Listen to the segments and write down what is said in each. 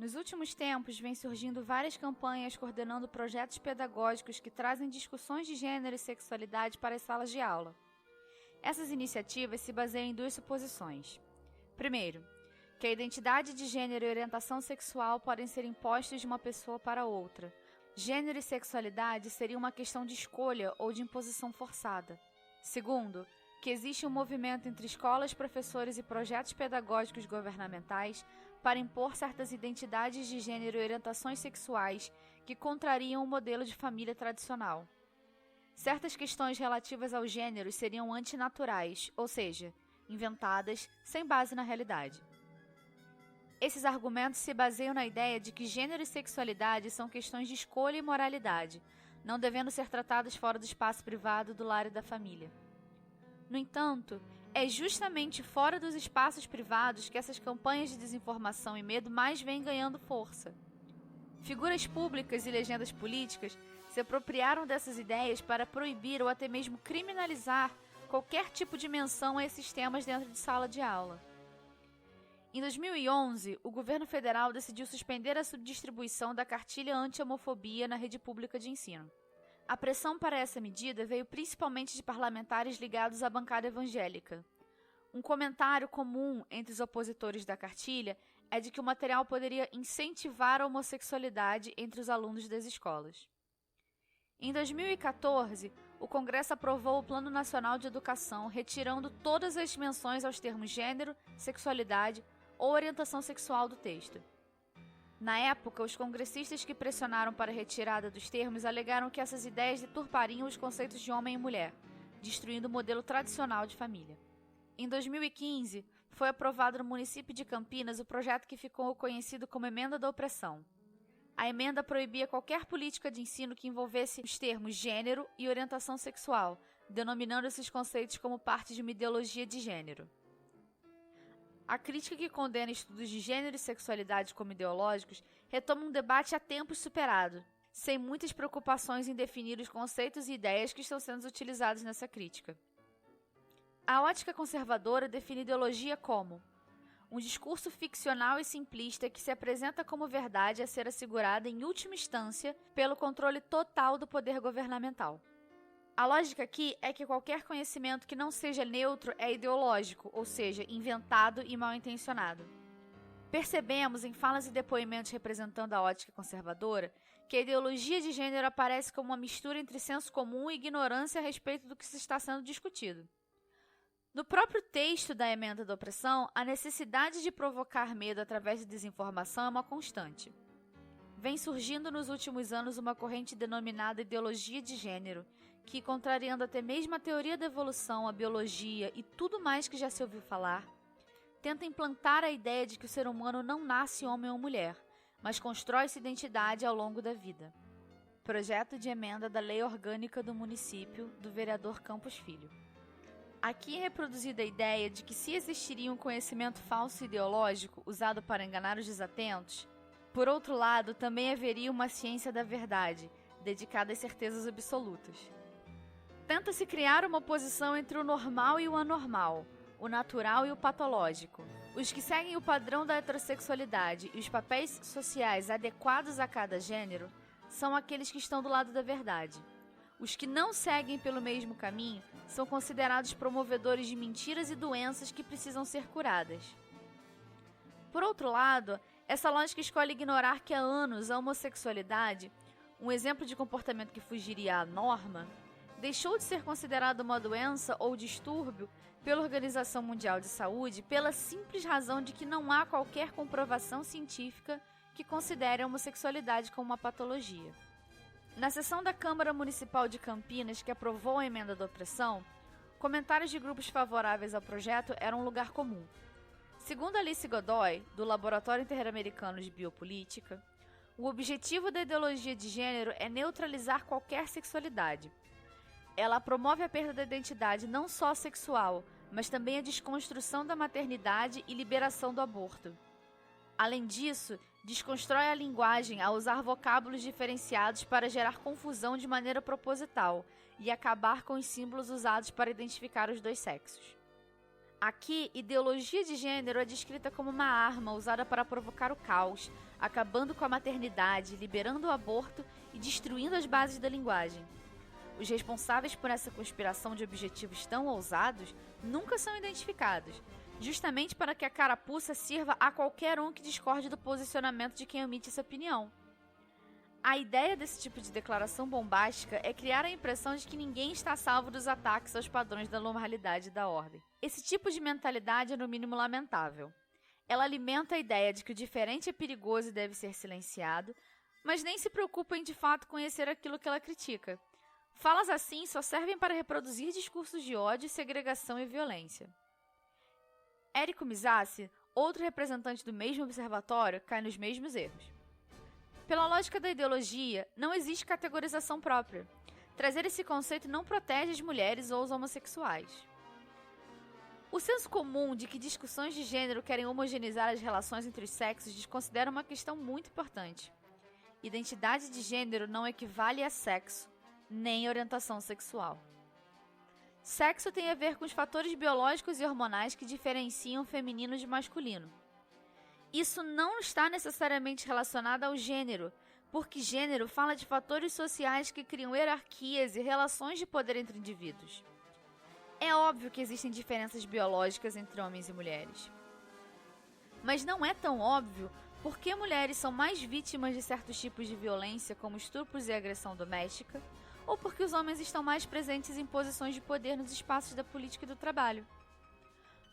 Nos últimos tempos, vem surgindo várias campanhas coordenando projetos pedagógicos que trazem discussões de gênero e sexualidade para as salas de aula. Essas iniciativas se baseiam em duas suposições. Primeiro, que a identidade de gênero e orientação sexual podem ser impostos de uma pessoa para outra. Gênero e sexualidade seria uma questão de escolha ou de imposição forçada. Segundo, que existe um movimento entre escolas, professores e projetos pedagógicos governamentais para impor certas identidades de gênero e orientações sexuais que contrariam o modelo de família tradicional. Certas questões relativas ao gênero seriam antinaturais, ou seja, inventadas, sem base na realidade. Esses argumentos se baseiam na ideia de que gênero e sexualidade são questões de escolha e moralidade, não devendo ser tratadas fora do espaço privado do lar e da família. No entanto, é justamente fora dos espaços privados que essas campanhas de desinformação e medo mais vêm ganhando força. Figuras públicas e legendas políticas se apropriaram dessas ideias para proibir ou até mesmo criminalizar qualquer tipo de menção a esses temas dentro de sala de aula. Em 2011, o governo federal decidiu suspender a subdistribuição da cartilha anti-homofobia na rede pública de ensino. A pressão para essa medida veio principalmente de parlamentares ligados à bancada evangélica. Um comentário comum entre os opositores da cartilha é de que o material poderia incentivar a homossexualidade entre os alunos das escolas. Em 2014, o Congresso aprovou o Plano Nacional de Educação, retirando todas as menções aos termos gênero, sexualidade ou orientação sexual do texto. Na época, os congressistas que pressionaram para a retirada dos termos alegaram que essas ideias deturpariam os conceitos de homem e mulher, destruindo o modelo tradicional de família. Em 2015, foi aprovado no município de Campinas o projeto que ficou conhecido como Emenda da Opressão. A emenda proibia qualquer política de ensino que envolvesse os termos gênero e orientação sexual, denominando esses conceitos como parte de uma ideologia de gênero. A crítica que condena estudos de gênero e sexualidade como ideológicos retoma um debate há tempos superado, sem muitas preocupações em definir os conceitos e ideias que estão sendo utilizados nessa crítica. A ótica conservadora define ideologia como um discurso ficcional e simplista que se apresenta como verdade a ser assegurada em última instância pelo controle total do poder governamental. A lógica aqui é que qualquer conhecimento que não seja neutro é ideológico, ou seja, inventado e mal intencionado. Percebemos em falas e depoimentos representando a ótica conservadora que a ideologia de gênero aparece como uma mistura entre senso comum e ignorância a respeito do que se está sendo discutido. No próprio texto da Emenda da Opressão, a necessidade de provocar medo através de desinformação é uma constante. Vem surgindo nos últimos anos uma corrente denominada ideologia de gênero, que, contrariando até mesmo a teoria da evolução, a biologia e tudo mais que já se ouviu falar, tenta implantar a ideia de que o ser humano não nasce homem ou mulher, mas constrói sua identidade ao longo da vida. Projeto de emenda da Lei Orgânica do Município, do vereador Campos Filho. Aqui é reproduzida a ideia de que se existiria um conhecimento falso ideológico usado para enganar os desatentos, por outro lado, também haveria uma ciência da verdade, dedicada às certezas absolutas. Tenta-se criar uma oposição entre o normal e o anormal, o natural e o patológico. Os que seguem o padrão da heterossexualidade e os papéis sociais adequados a cada gênero são aqueles que estão do lado da verdade. Os que não seguem pelo mesmo caminho são considerados promovedores de mentiras e doenças que precisam ser curadas. Por outro lado, essa lógica escolhe ignorar que há anos a homossexualidade, um exemplo de comportamento que fugiria à norma, deixou de ser considerada uma doença ou distúrbio pela Organização Mundial de Saúde pela simples razão de que não há qualquer comprovação científica que considere a homossexualidade como uma patologia. Na sessão da Câmara Municipal de Campinas, que aprovou a Emenda da Opressão, comentários de grupos favoráveis ao projeto eram um lugar comum. Segundo Alice Godoy, do Laboratório Interamericano de Biopolítica, o objetivo da ideologia de gênero é neutralizar qualquer sexualidade. Ela promove a perda da identidade não só sexual, mas também a desconstrução da maternidade e liberação do aborto. Além disso, desconstrói a linguagem ao usar vocábulos diferenciados para gerar confusão de maneira proposital e acabar com os símbolos usados para identificar os dois sexos. Aqui, ideologia de gênero é descrita como uma arma usada para provocar o caos, acabando com a maternidade, liberando o aborto e destruindo as bases da linguagem. Os responsáveis por essa conspiração de objetivos tão ousados nunca são identificados, justamente para que a carapuça sirva a qualquer um que discorde do posicionamento de quem emite essa opinião. A ideia desse tipo de declaração bombástica é criar a impressão de que ninguém está salvo dos ataques aos padrões da normalidade e da ordem. Esse tipo de mentalidade é no mínimo lamentável. Ela alimenta a ideia de que o diferente é perigoso e deve ser silenciado, mas nem se preocupa em de fato conhecer aquilo que ela critica. Falas assim só servem para reproduzir discursos de ódio, segregação e violência. Érico Misassi, outro representante do mesmo observatório, cai nos mesmos erros. Pela lógica da ideologia, não existe categorização própria. Trazer esse conceito não protege as mulheres ou os homossexuais. O senso comum de que discussões de gênero querem homogeneizar as relações entre os sexos desconsidera uma questão muito importante. Identidade de gênero não equivale a sexo, nem orientação sexual. Sexo tem a ver com os fatores biológicos e hormonais que diferenciam o feminino de masculino. Isso não está necessariamente relacionado ao gênero, porque gênero fala de fatores sociais que criam hierarquias e relações de poder entre indivíduos. É óbvio que existem diferenças biológicas entre homens e mulheres. Mas não é tão óbvio porque mulheres são mais vítimas de certos tipos de violência, como estupros e agressão doméstica, ou porque os homens estão mais presentes em posições de poder nos espaços da política e do trabalho.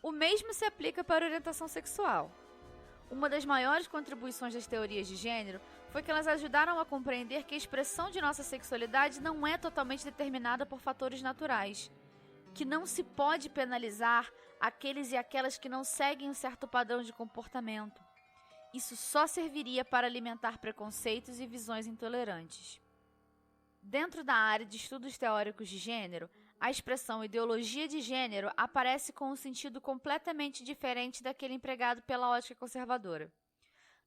O mesmo se aplica para a orientação sexual. Uma das maiores contribuições das teorias de gênero foi que elas ajudaram a compreender que a expressão de nossa sexualidade não é totalmente determinada por fatores naturais, que não se pode penalizar aqueles e aquelas que não seguem um certo padrão de comportamento. Isso só serviria para alimentar preconceitos e visões intolerantes. Dentro da área de estudos teóricos de gênero, a expressão ideologia de gênero aparece com um sentido completamente diferente daquele empregado pela ótica conservadora.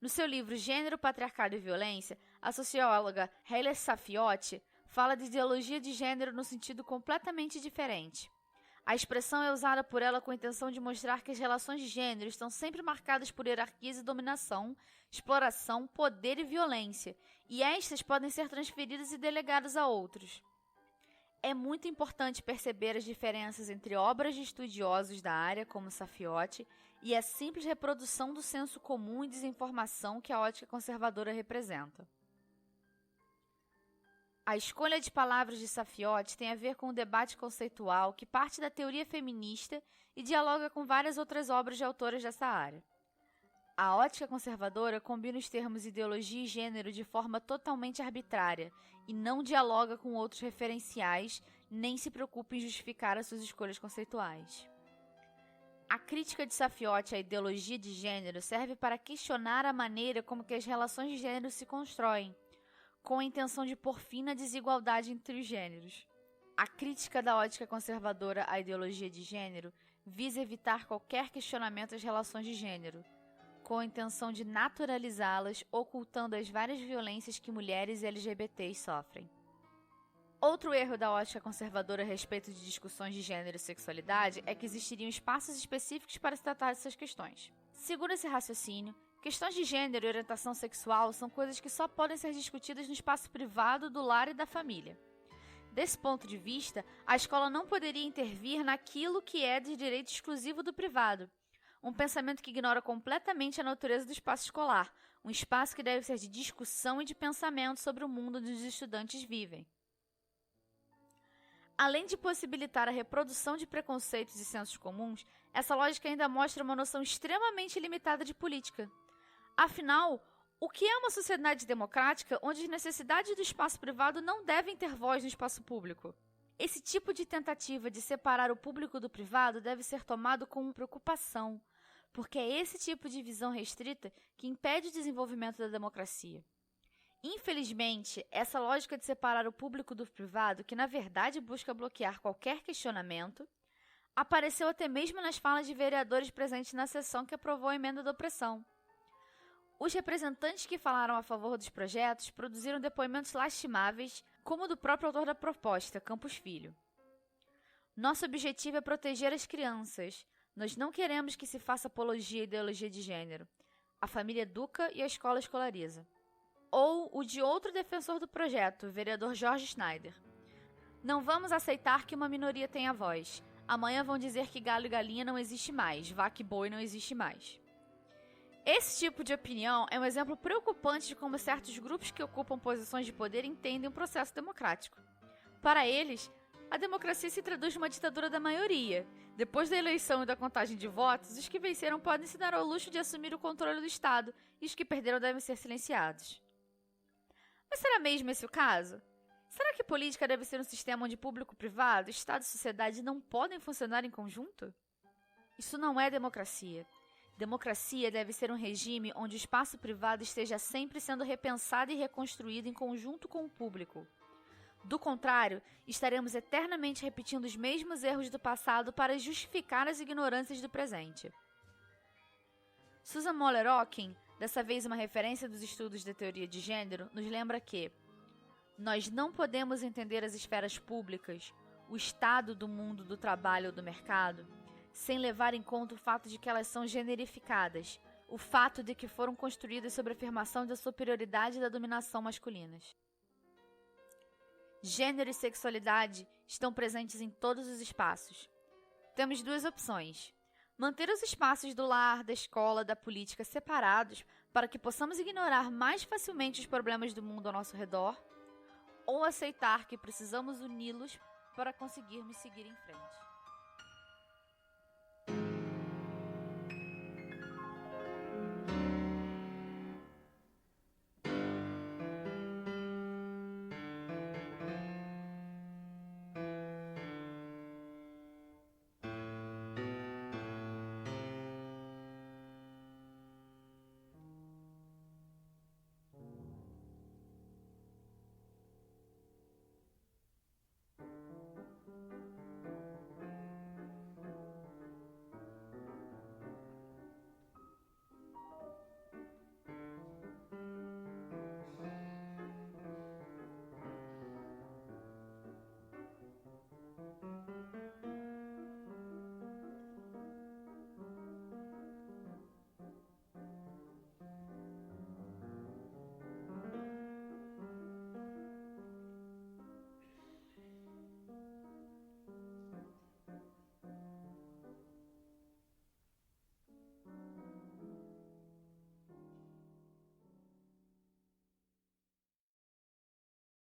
No seu livro Gênero, Patriarcado e Violência, a socióloga Haile Safiotti fala de ideologia de gênero no sentido completamente diferente. A expressão é usada por ela com a intenção de mostrar que as relações de gênero estão sempre marcadas por hierarquias e dominação, exploração, poder e violência, e estas podem ser transferidas e delegadas a outros. É muito importante perceber as diferenças entre obras de estudiosos da área, como Safiotti, e a simples reprodução do senso comum e desinformação que a ótica conservadora representa. A escolha de palavras de Safiotti tem a ver com um debate conceitual que parte da teoria feminista e dialoga com várias outras obras de autoras dessa área. A ótica conservadora combina os termos ideologia e gênero de forma totalmente arbitrária e não dialoga com outros referenciais, nem se preocupa em justificar as suas escolhas conceituais. A crítica de Safiotti à ideologia de gênero serve para questionar a maneira como que as relações de gênero se constroem, com a intenção de pôr fim na desigualdade entre os gêneros. A crítica da ótica conservadora à ideologia de gênero visa evitar qualquer questionamento às relações de gênero, com a intenção de naturalizá-las, ocultando as várias violências que mulheres e LGBTs sofrem. Outro erro da ótica conservadora a respeito de discussões de gênero e sexualidade é que existiriam espaços específicos para se tratar dessas questões. Segundo esse raciocínio, questões de gênero e orientação sexual são coisas que só podem ser discutidas no espaço privado do lar e da família. Desse ponto de vista, a escola não poderia intervir naquilo que é de direito exclusivo do privado, um pensamento que ignora completamente a natureza do espaço escolar, um espaço que deve ser de discussão e de pensamento sobre o mundo onde os estudantes vivem. Além de possibilitar a reprodução de preconceitos e sensos comuns, essa lógica ainda mostra uma noção extremamente limitada de política. Afinal, o que é uma sociedade democrática onde as necessidades do espaço privado não devem ter voz no espaço público? Esse tipo de tentativa de separar o público do privado deve ser tomado com preocupação, porque é esse tipo de visão restrita que impede o desenvolvimento da democracia. Infelizmente, essa lógica de separar o público do privado, que na verdade busca bloquear qualquer questionamento, apareceu até mesmo nas falas de vereadores presentes na sessão que aprovou a emenda da opressão. Os representantes que falaram a favor dos projetos produziram depoimentos lastimáveis, como o do próprio autor da proposta, Campos Filho. Nosso objetivo é proteger as crianças. Nós não queremos que se faça apologia à ideologia de gênero. A família educa e a escola escolariza. Ou o de outro defensor do projeto, o vereador Jorge Schneider. Não vamos aceitar que uma minoria tenha voz. Amanhã vão dizer que galo e galinha não existe mais, vaca e boi não existe mais. Esse tipo de opinião é um exemplo preocupante de como certos grupos que ocupam posições de poder entendem o processo democrático. Para eles, a democracia se traduz numa ditadura da maioria. Depois da eleição e da contagem de votos, os que venceram podem se dar ao luxo de assumir o controle do Estado e os que perderam devem ser silenciados. Mas será mesmo esse o caso? Será que política deve ser um sistema onde público-privado, Estado e sociedade não podem funcionar em conjunto? Isso não é democracia. Democracia deve ser um regime onde o espaço privado esteja sempre sendo repensado e reconstruído em conjunto com o público. Do contrário, estaremos eternamente repetindo os mesmos erros do passado para justificar as ignorâncias do presente. Susan Moller-Okin, dessa vez uma referência dos estudos da teoria de gênero, nos lembra que nós não podemos entender as esferas públicas, o estado do mundo do trabalho ou do mercado, sem levar em conta o fato de que elas são generificadas, o fato de que foram construídas sobre a afirmação da superioridade e da dominação masculinas. Gênero e sexualidade estão presentes em todos os espaços. Temos duas opções: manter os espaços do lar, da escola, da política separados para que possamos ignorar mais facilmente os problemas do mundo ao nosso redor, ou aceitar que precisamos uni-los para conseguirmos seguir em frente.